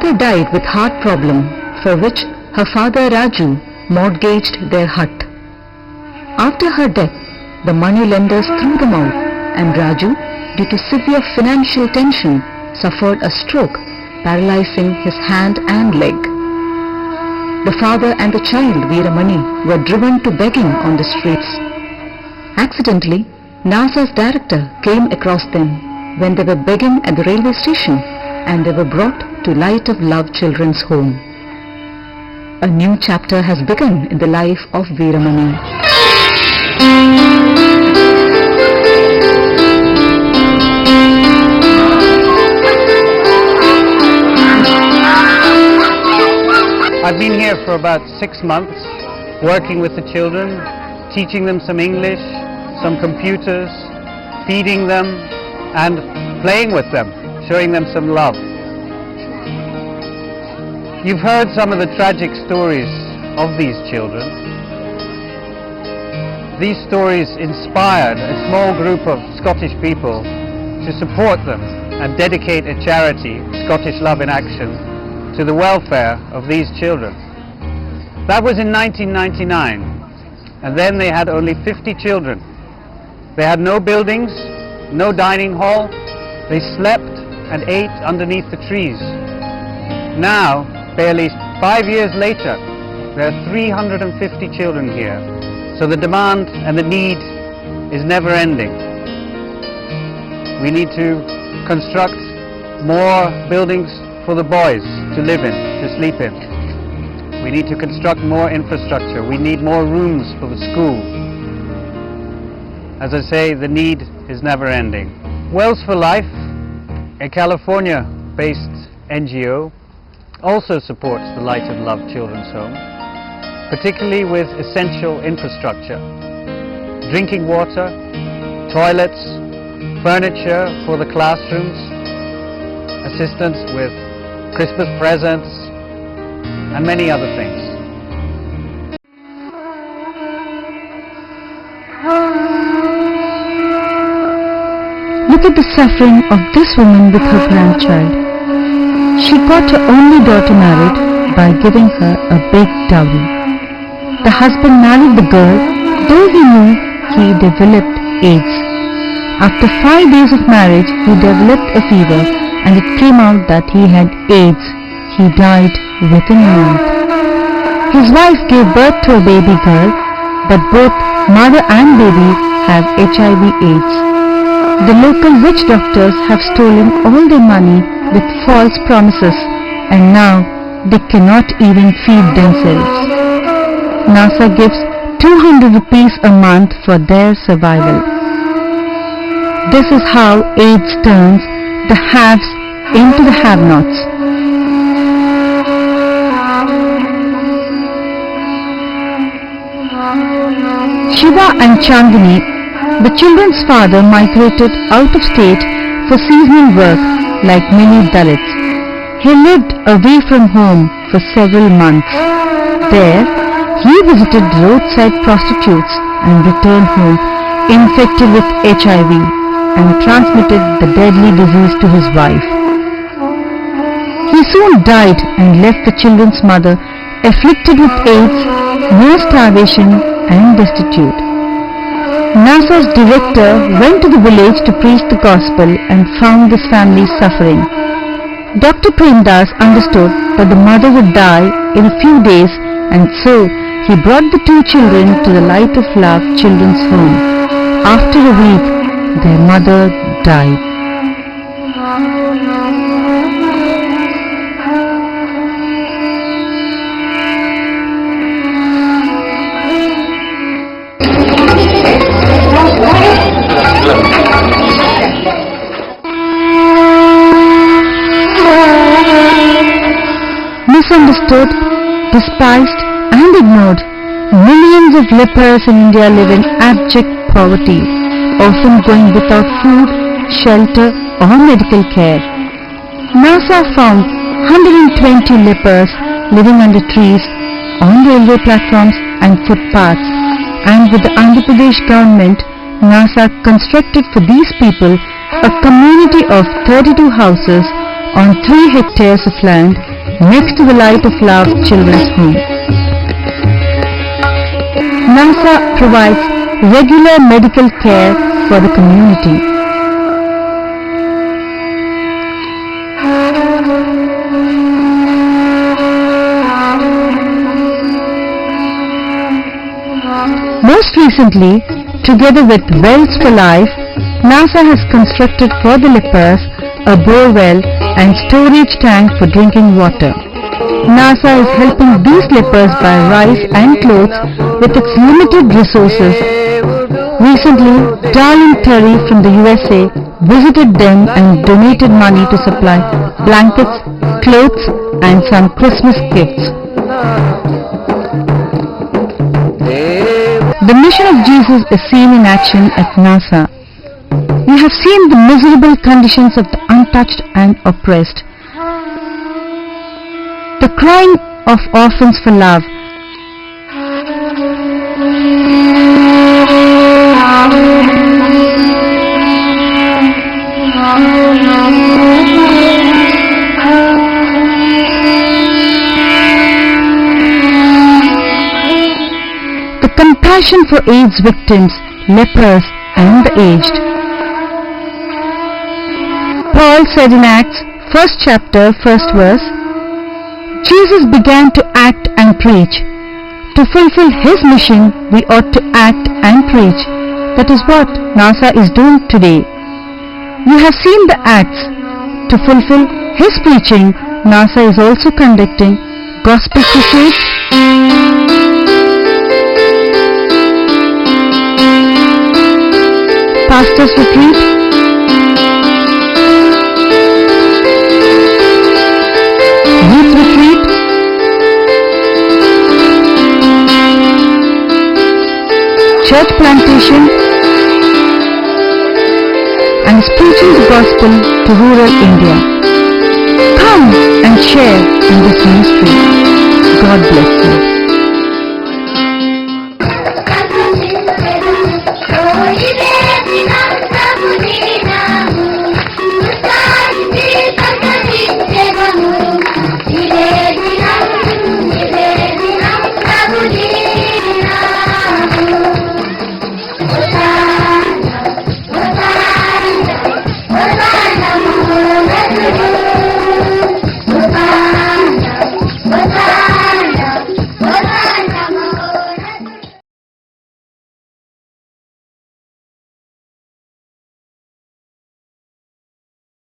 mother died with heart problem, for which her father Raju mortgaged their hut. After her death, the money lenders threw them out, and Raju, due to severe financial tension, suffered a stroke, paralyzing his hand and leg. The father and the child Veeramani were driven to begging on the streets. Accidentally, NASA's director came across them when they were begging at the railway station, and they were brought to Light of Love Children's Home. A new chapter has begun in the life of Veeramani. I've been here for about 6 months, working with the children, teaching them some English, some computers, feeding them and playing with them, showing them some love. You've heard some of the tragic stories of these children. These stories inspired a small group of Scottish people to support them and dedicate a charity, Scottish Love in Action, to the welfare of these children. That was in 1999, and then they had only 50 children. They had no buildings, no dining hall. They slept and ate underneath the trees. Now, barely 5 years later, there are 350 children here. So the demand and the need is never ending. We need to construct more buildings for the boys to live in, to sleep in. We need to construct more infrastructure. We need more rooms for the school. As I say, the need is never ending. Wells for Life, a California-based NGO, also supports the Light of Love Children's Home, particularly with essential infrastructure, drinking water, toilets, furniture for the classrooms, assistance with Christmas presents, and many other things. Look at the suffering of this woman with her grandchild. She got her only daughter married by giving her a big dowry. The husband married the girl, though he knew he developed AIDS. After 5 days of marriage, he developed a fever, and it came out that he had AIDS. He died within a month. His wife gave birth to a baby girl, but both mother and baby have HIV/AIDS. The local witch doctors have stolen all their money with false promises, and now they cannot even feed themselves. NASA gives 200 rupees a month for their survival. This is how AIDS turns the haves into the have-nots. Shiva and Chandini, the children's father, migrated out of state for seasonal work like many Dalits. He lived away from home for several months. There, he visited roadside prostitutes and returned home infected with HIV and transmitted the deadly disease to his wife. He soon died and left the children's mother afflicted with AIDS, near starvation and destitute. NASA's director went to the village to preach the gospel and found this family suffering. Dr. Premdas understood that the mother would die in a few days, and so he brought the 2 children to the Light of Love Children's Home. After a week, their mother died. Misunderstood, despised and ignored, millions of lepers in India live in abject poverty, often going without food, shelter or medical care. NASA found 120 lepers living under trees, on railway platforms and footpaths, and with the Andhra Pradesh government, NASA constructed for these people a community of 32 houses on 3 hectares of land next to the Light of Love Children's Home. NASA provides regular medical care for the community. Most recently, together with Wells for Life, NASA has constructed for the lepers a borewell and storage tank for drinking water. NASA is helping these lepers buy rice and clothes with its limited resources. Recently, Darlene Terry from the USA visited them and donated money to supply blankets, clothes and some Christmas gifts. The mission of Jesus is seen in action at NASA. We have seen the miserable conditions of the untouched and oppressed, the crying of orphans for love, the compassion for AIDS victims, lepers and the aged. Paul said in Acts, 1st chapter, 1st verse, Jesus began to act and preach. To fulfill his mission, we ought to act and preach. That is what NASA is doing today. You have seen the acts. To fulfill his preaching, NASA is also conducting gospel crusades, pastors retreat, youth retreat, church plantation, and is preaching the gospel to rural India. Come and share in this ministry. God bless you.